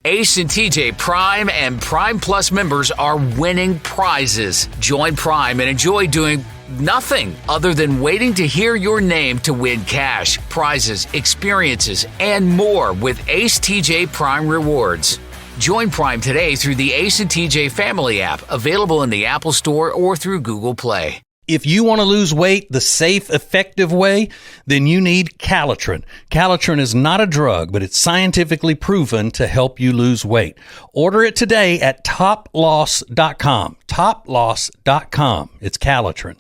Ace and TJ Prime and Prime Plus members are winning prizes. Join Prime and enjoy doing nothing other than waiting to hear your name to win cash, prizes, experiences, and more with Ace TJ Prime Rewards. Join Prime today through the Ace and TJ Family app, available in the Apple Store or through Google Play. If you want to lose weight the safe, effective way, then you need Calitrin. Calitrin is not a drug, but it's scientifically proven to help you lose weight. Order it today at toploss.com. Toploss.com. It's Calitrin.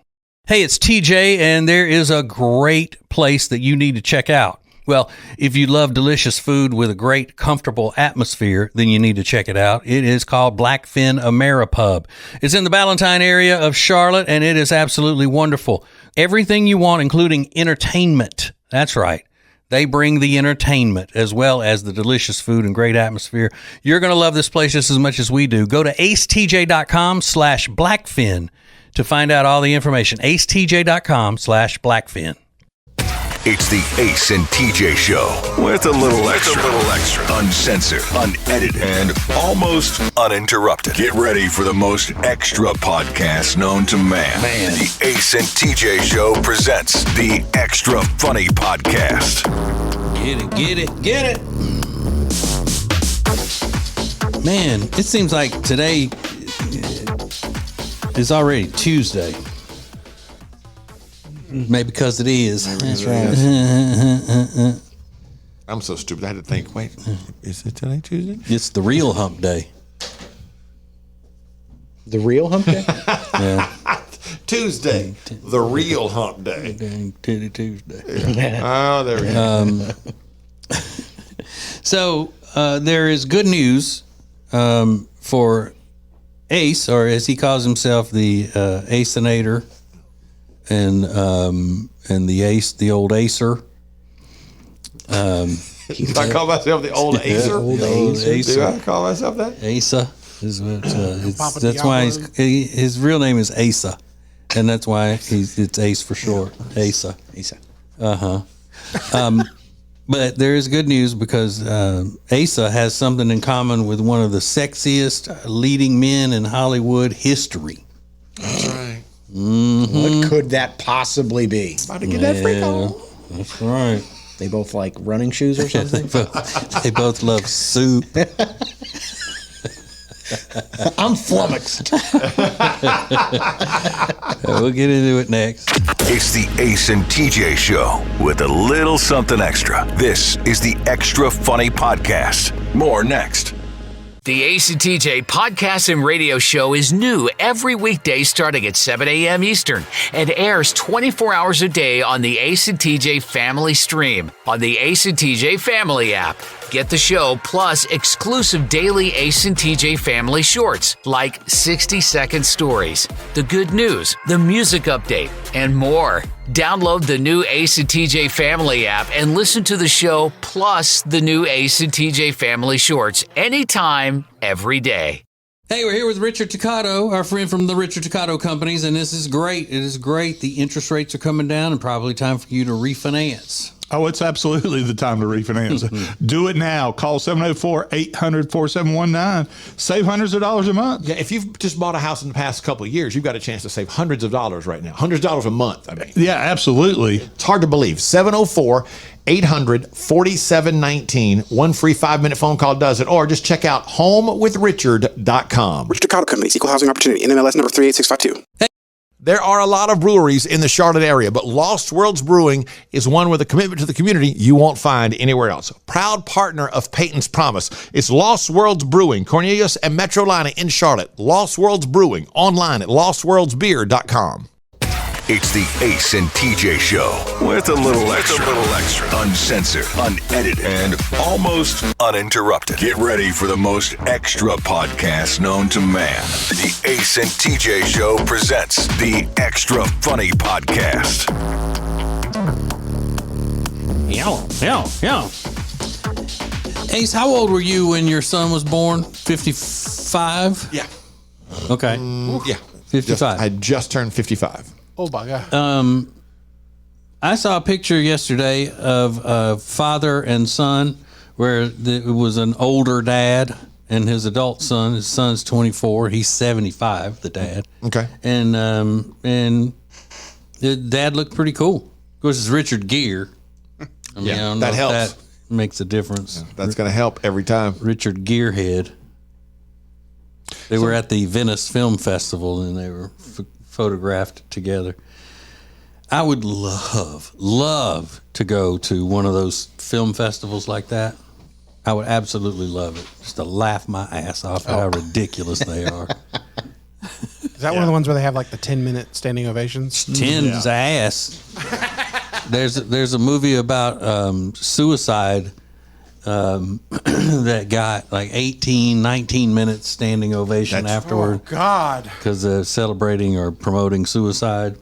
Hey, it's TJ, and there is a great place that you need to check out. Well, if you love delicious food with a great, comfortable atmosphere, then you need to check it out. It is called Blackfin Ameripub. It's in the Ballantyne area of Charlotte, and it is absolutely wonderful. Everything you want, including entertainment. That's right. They bring the entertainment as well as the delicious food and great atmosphere. You're going to love this place just as much as we do. Go to acetj.com/Blackfin to find out all the information. acetj.com/Blackfin. It's the Ace and TJ Show with a little extra. Uncensored, unedited, and almost uninterrupted. Get ready for the most extra podcast known to man. The Ace and TJ Show presents the Extra Funny Podcast. Get it. Man, it seems like today is already Tuesday. Maybe because it is. That's right. I'm so stupid. I had to think, wait, is it today Tuesday? It's the real hump day. The real hump day? Yeah. Tuesday, the real hump day. Titty Tuesday. Oh, there we go. So there is good news for Ace, or as he calls himself, the Aceinator. And the Ace, the old Acer. I call myself the old Acer. Old Acer. Do I call myself that? Asa is what. That's why his real name is Asa, and that's why it's Ace for short. Asa. But there is good news because Asa has something in common with one of the sexiest leading men in Hollywood history. That's right. Mm-hmm. What could that possibly be? About to get that freak on. That's right. They both like running shoes or something? They both love soup. I'm flummoxed. We'll get into it next. It's the Ace and TJ Show with a little something extra. This is the Extra Funny Podcast. More next. The Ace and TJ podcast and radio show is new every weekday starting at 7 a.m. Eastern and airs 24 hours a day on the Ace and TJ Family Stream on the Ace and TJ Family app. Get the show plus exclusive daily Ace and TJ Family shorts like 60-second stories, the good news, the music update, and more. Download the new Ace and TJ Family app and listen to the show plus the new Ace and TJ Family shorts anytime, every day. Hey, we're here with Richard Toccato, our friend from the Richard Toccato Companies, and this is great. It is great. The interest rates are coming down and probably time for you to refinance. Oh, it's absolutely the time to refinance. Do it now. Call 704-800-4719. Save hundreds of dollars a month. Yeah, if you've just bought a house in the past couple of years, you've got a chance to save hundreds of dollars right now. Hundreds of dollars a month, I mean. Yeah, absolutely. It's hard to believe. 704-800-4719. One free 5-minute phone call does it. Or just check out homewithrichard.com. Richard Toccato Companies, Equal Housing Opportunity, NMLS number 38652. There are a lot of breweries in the Charlotte area, but Lost Worlds Brewing is one with a commitment to the community you won't find anywhere else. Proud partner of Peyton's Promise. It's Lost Worlds Brewing, Cornelius and Metrolina in Charlotte. Lost Worlds Brewing, online at lostworldsbeer.com. It's the Ace and TJ Show with a little extra. Uncensored, unedited, and almost uninterrupted. Get ready for the most extra podcast known to man. The Ace and TJ Show presents the Extra Funny Podcast. Yeah. Ace, how old were you when your son was born? 55? Yeah. Okay. Yeah. 55. I just turned 55. Oh my God. I saw a picture yesterday of a father and son where it was an older dad and his adult son. His son's 24. He's 75. The dad. Okay. And the dad looked pretty cool. Of course, it's Richard Gere. I don't know that if helps. That makes a difference. That's going to help every time. Richard Gerehead. They were at the Venice Film Festival and they were photographed together. I would love to go to one of those film festivals like that. I would absolutely love it, just to laugh my ass off at how ridiculous they are. Is that one of the ones where they have like the 10-minute standing ovations? Tens ass. There's a movie about suicide that got like 18, 19 minutes standing ovation afterward. Oh, God. Because they're celebrating or promoting suicide.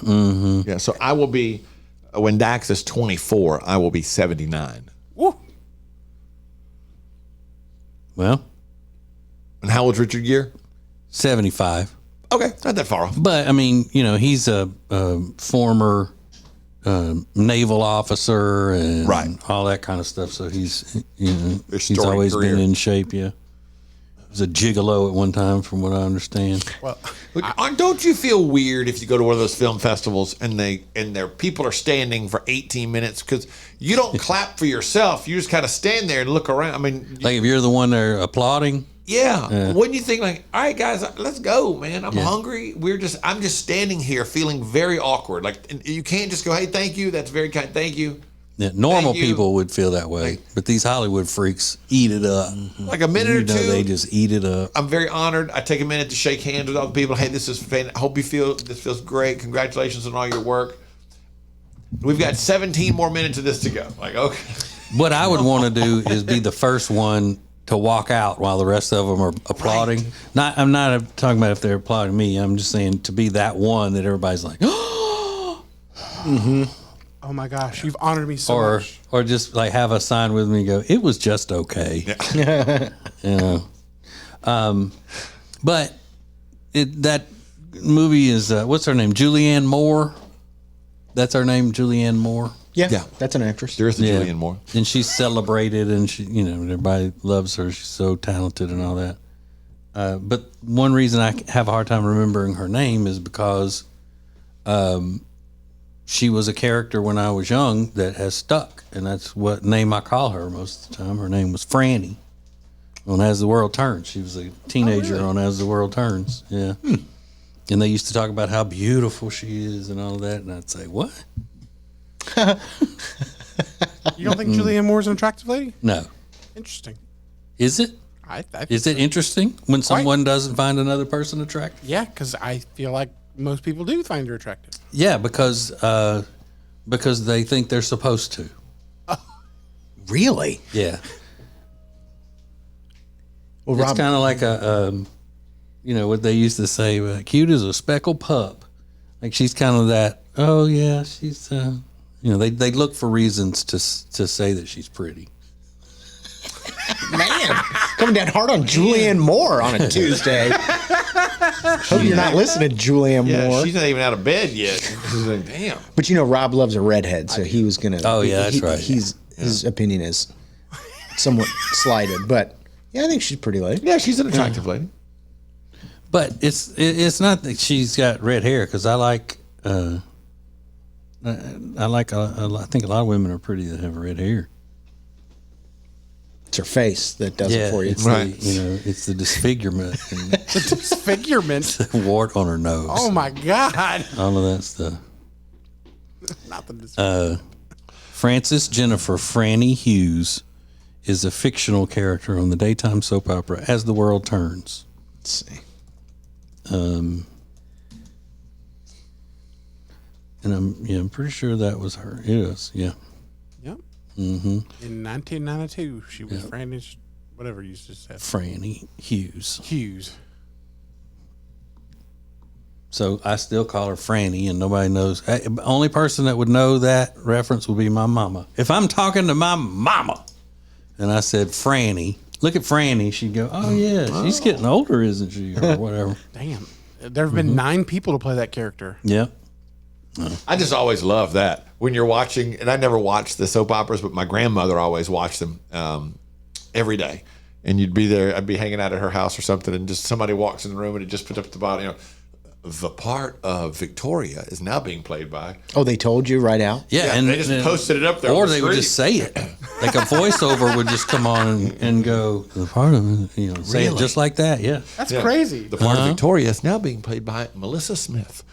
Yeah, so I will be, when Dax is 24, I will be 79. Woo. Well, And how old's Richard Gere? 75. Okay, not that far off. But I mean, he's a former naval officer and all that kind of stuff. So he's he's always been in shape. Yeah, he was a gigolo at one time, from what I understand. Well, Don't you feel weird if you go to one of those film festivals and their people are standing for 18 minutes because you don't clap for yourself, you just kind of stand there and look around. I mean, Like if you're the one there applauding. yeah. Wouldn't you think like, all right, guys, let's go, man. I'm hungry. I'm just standing here feeling very awkward. Like, and you can't just go, hey, thank you. That's very kind. Thank you. Yeah, normal Thank you. people would feel that way, but these Hollywood freaks eat it up. Like a minute or two. They just eat it up. I'm very honored. I take a minute to shake hands with all the people. Hey, this is fan. I hope this feels great. Congratulations on all your work. We've got 17 more minutes of this to go. Like, okay. What I would want to do is be the first one to walk out while the rest of them are applauding. Right. I'm not talking about if they're applauding me. I'm just saying to be that one that everybody's like, oh my gosh, you've honored me so much. or just like have a sign with me and go, it was just okay. But that movie is what's her name? Julianne Moore. That's her name, Julianne Moore. Yeah, that's an actress. There is a Julianne Moore. And she's celebrated, and she, everybody loves her. She's so talented and all that. But one reason I have a hard time remembering her name is because she was a character when I was young that has stuck, and that's what name I call her most of the time. Her name was Franny on As the World Turns. She was a teenager on As the World Turns. Yeah. And they used to talk about how beautiful she is and all of that, and I'd say, what? You don't think Julianne Moore's an attractive lady? No. Interesting. Is it? I think Is it interesting when someone doesn't find another person attractive? Yeah, because I feel like most people do find her attractive. Yeah, because they think they're supposed to. Really? Yeah. Well, It's Rob, kind of like what they used to say, cute as a speckled pup. Like she's kind of that, oh yeah, she's, they look for reasons to say that she's pretty. man, coming down hard on Julianne Moore on a Tuesday. Hope you're not listening, Julianne Moore. She's not even out of bed yet. She's like, damn. But Rob loves a redhead, so he was gonna. Oh, yeah, that's right. His opinion is somewhat slighted, but yeah, I think she's a pretty lady. Yeah, she's an attractive lady. But it's not that she's got red hair, because I think a lot of women are pretty that have red hair. It's her face that does it for you. It's it's the disfigurement and The disfigurement. the wart on her nose. Oh my God. All of that stuff. Not the disfigurement. Frances Jennifer Franny Hughes is a fictional character on the daytime soap opera As the World Turns. Let's see. And I'm pretty sure that was her. It is, yeah. Yep. In 1992, she was Franny, whatever you just said. Franny Hughes. Hughes. So I still call her Franny, and nobody knows. The only person that would know that reference would be my mama. If I'm talking to my mama and I said Franny, look at Franny, she'd go, oh yeah, she's getting older, isn't she, or whatever. Damn. There have been 9 people to play that character. Yep. I just always love that when you're watching, and I never watched the soap operas, but my grandmother always watched them every day. And you'd be there, I'd be hanging out at her house or something, and just somebody walks in the room and it just puts up the bottom, the part of Victoria is now being played by. Oh, they told you right out? Yeah, and they just posted it up there. Or they would just say it. Like a voiceover would just come on and go, the part of, say it just like that. Yeah. That's crazy. The part of Victoria is now being played by Melissa Smith.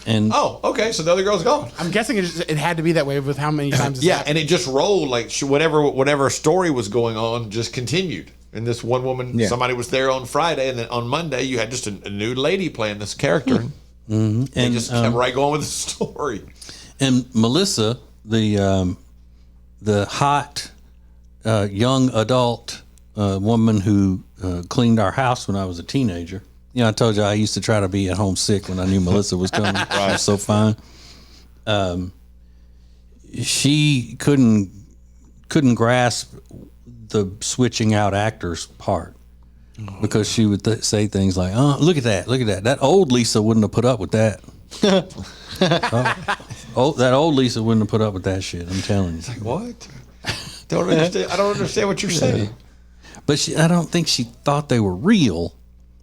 And okay, so the other girl's gone. I'm guessing it had to be that way with how many times. And it just rolled like whatever story was going on just continued. And this one woman, somebody was there on Friday, and then on Monday you had just a new lady playing this character. Mm-hmm. And just kept right going with the story. And Melissa, the hot young adult woman who cleaned our house when I was a teenager. I told you I used to try to be at home sick when I knew Melissa was coming. Right. She was so fine. She couldn't grasp the switching out actors part because she would say things like, "Oh, look at that! That old Lisa wouldn't have put up with that." That old Lisa wouldn't have put up with that shit. I'm telling you. It's like, what? Don't understand. I don't understand what you're saying. But I don't think she thought they were real.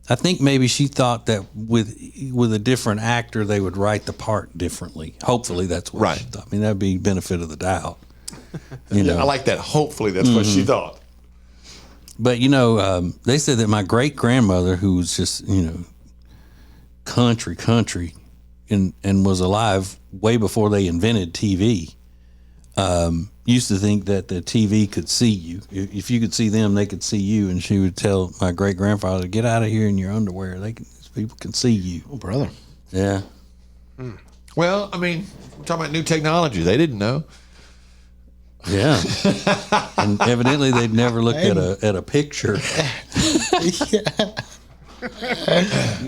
I think maybe she thought that with a different actor, they would write the part differently. Hopefully, that's what she thought. I mean, that'd be benefit of the doubt. I like that. Hopefully, that's what she thought. But they said that my great grandmother, who was just country, and was alive way before they invented TV, used to think that the TV could see you. If you could see them, they could see you. And she would tell my great grandfather, "Get out of here in your underwear. People can see you." Oh, brother. Yeah. Well, I mean, we're talking about new technology. They didn't know. Yeah. And evidently they'd never looked at a picture. You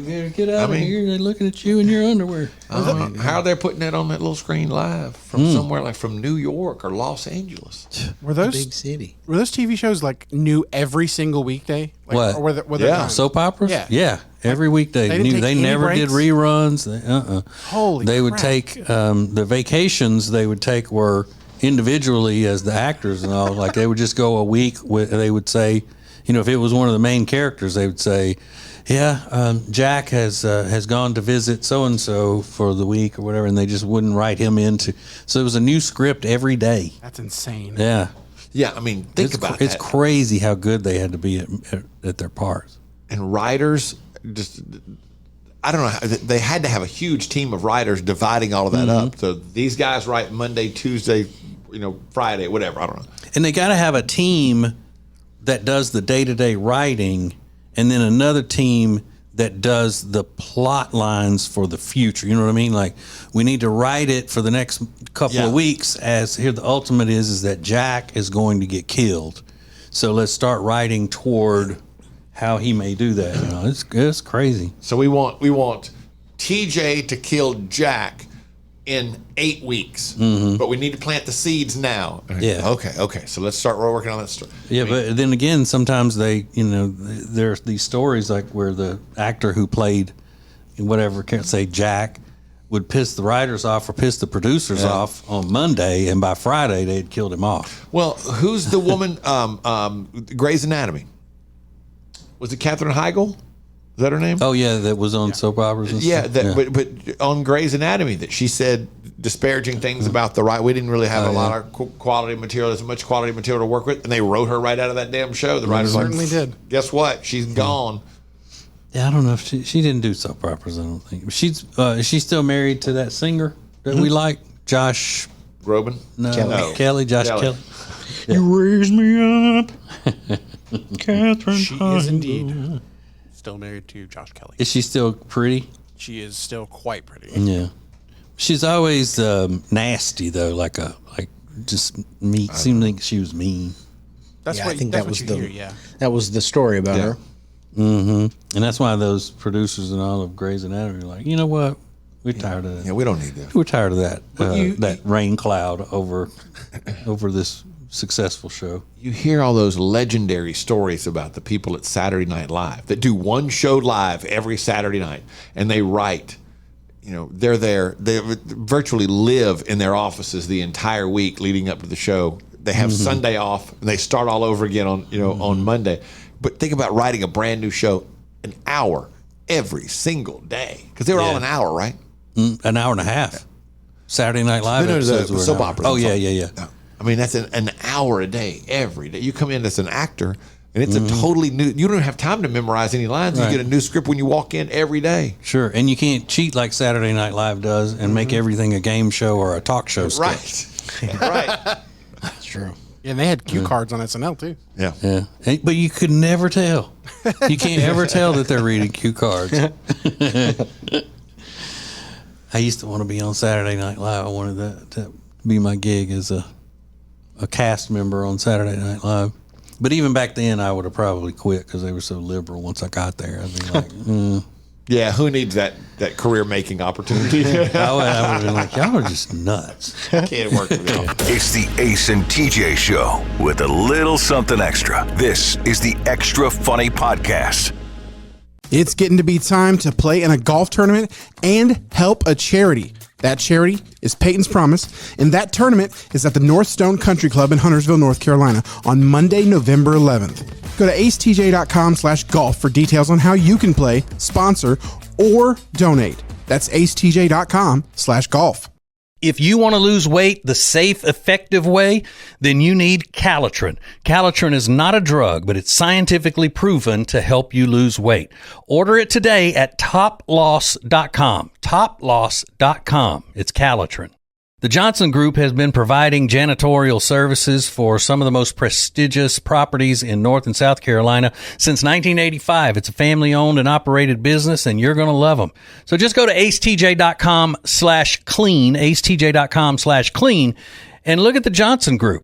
better get out of here. They're looking at you in your underwear. How are they putting that on that little screen live from somewhere like from New York or Los Angeles? Were those big city? Were those TV shows like new every single weekday? Like, What? Or were they timed? Soap operas? Yeah. Every weekday. They didn't take They any never did breaks? reruns. Holy They would crap. take the vacations they would take were individually as the actors and all. Like they would just go a week with, they would say, if it was one of the main characters, they would say, Jack has gone to visit so-and-so for the week or whatever, and they just wouldn't write him into. So it was a new script every day. That's insane. Yeah. Yeah, I mean, think about It's that. crazy how good they had to be at their parts. And writers just, I don't know, they had to have a huge team of writers dividing all of that up. So these guys write Monday, Tuesday, Friday, whatever, I don't know. And they got to have a team that does the day-to-day writing, and then another team that does the plot lines for the future. You know what I mean? Like, we need to write it for the next couple of weeks, as here the ultimate is that Jack is going to get killed. So let's start writing toward how he may do that. It's crazy. So we want TJ to kill Jack in 8 weeks, but we need to plant the seeds now. Yeah. Okay. So let's start working on that story. Yeah, but then again, sometimes there's these stories like where the actor who played whatever, can't say Jack, would piss the writers off or piss the producers off on Monday, and by Friday they had killed him off. Well, who's the woman? Grey's Anatomy. Was it Katherine Heigl? Is that her name? Oh yeah, that was on soap operas and stuff. But on Grey's Anatomy, that she said disparaging things about the right. We didn't really have a lot of quality material, as much quality material to work with, and they wrote her right out of that damn show. The writers certainly did. Guess what? She's gone. Yeah, I don't know if she didn't do soap operas. I don't think is she still married to that singer that we like, Josh Groban? No, Kelly. Josh Kelly. You raised me up, Catherine. She is indeed still married to Josh Kelly. Is she still pretty? She is still quite pretty. Yeah, she's always nasty though, like just mean. Seemed like she was mean. That's I think that's that was what you hear. that was the story about her. And that's why those producers and all of Grey's Anatomy are like, you know what? We're tired of that. Yeah, we don't need that. We're tired of that. That rain cloud over this successful show. You hear all those legendary stories about the people at Saturday Night Live that do one show live every Saturday night, and they write, they're there. They virtually live in their offices the entire week leading up to the show. They have Sunday off, and they start all over again on Monday. But think about writing a brand new show, an hour every single day, because they were all an hour, right? An hour and a half. Saturday Night Live episodes were soap opera. Oh yeah. I mean, that's an hour a day every day. You come in as an actor, and it's a totally new. You don't have time to memorize any lines. Right. You get a new script when you walk in every day. Sure, and you can't cheat like Saturday Night Live does and make everything a game show or a talk show sketch. Right. Right. That's true. Yeah, and they had cue cards on SNL too. Yeah. But you could never tell. You can't ever tell that they're reading cue cards. I used to want to be on Saturday Night Live. I wanted that to be my gig as a cast member on Saturday Night Live. But even back then, I would have probably quit because they were so liberal. Once I got there, I'd be like, Yeah, who needs that career-making opportunity? I would have been like, y'all are just nuts. Can't work with y'all. It's the Ace and TJ Show with a little something extra. This is the Extra Funny Podcast. It's getting to be time to play in a golf tournament and help a charity. That charity is Peyton's Promise, and that tournament is at the North Stone Country Club in Huntersville, North Carolina on Monday, November 11th. Go to acetj.com/golf for details on how you can play, sponsor, or donate. That's acetj.com/golf. If you want to lose weight the safe, effective way, then you need Calitrin. Calitrin is not a drug, but it's scientifically proven to help you lose weight. Order it today at toploss.com. Toploss.com. It's Calitrin. The Johnson Group has been providing janitorial services for some of the most prestigious properties in North and South Carolina since 1985. It's a family-owned and operated business, and you're going to love them. So just go to acetj.com/clean, acetj.com/clean, and look at the Johnson Group.